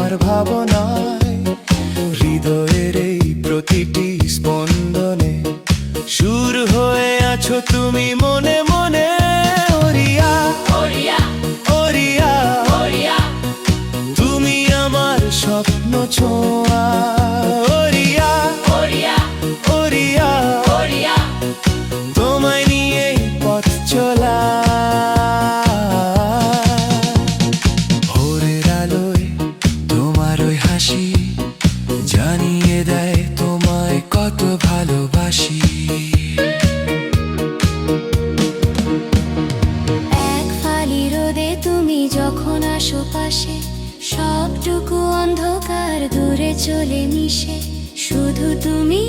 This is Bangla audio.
তোমার ভাবনায়, হৃদয়ের এই প্রতিটি স্পন্দনে সুর হয়ে আছো তুমি মনে মনে। ওরিয়া ওড়িয়া ওরিয়া ওড়িয়া তুমি আমার স্বপ্ন ছোঁয়া। ওরিয়া ওড়িয়া ওরিয়া ওড়িয়া তোমায় নিয়ে পথ চলা। ভোরের আলোয় তোমার ওই হাসি জানিয়ে দেয় তোমায় কত ভালোবাসি। এক ফালি রোদে তুমি যখন আসো পাশে, সবটুকু অন্ধকার দূরে চলে মিশে। শুধু তুমি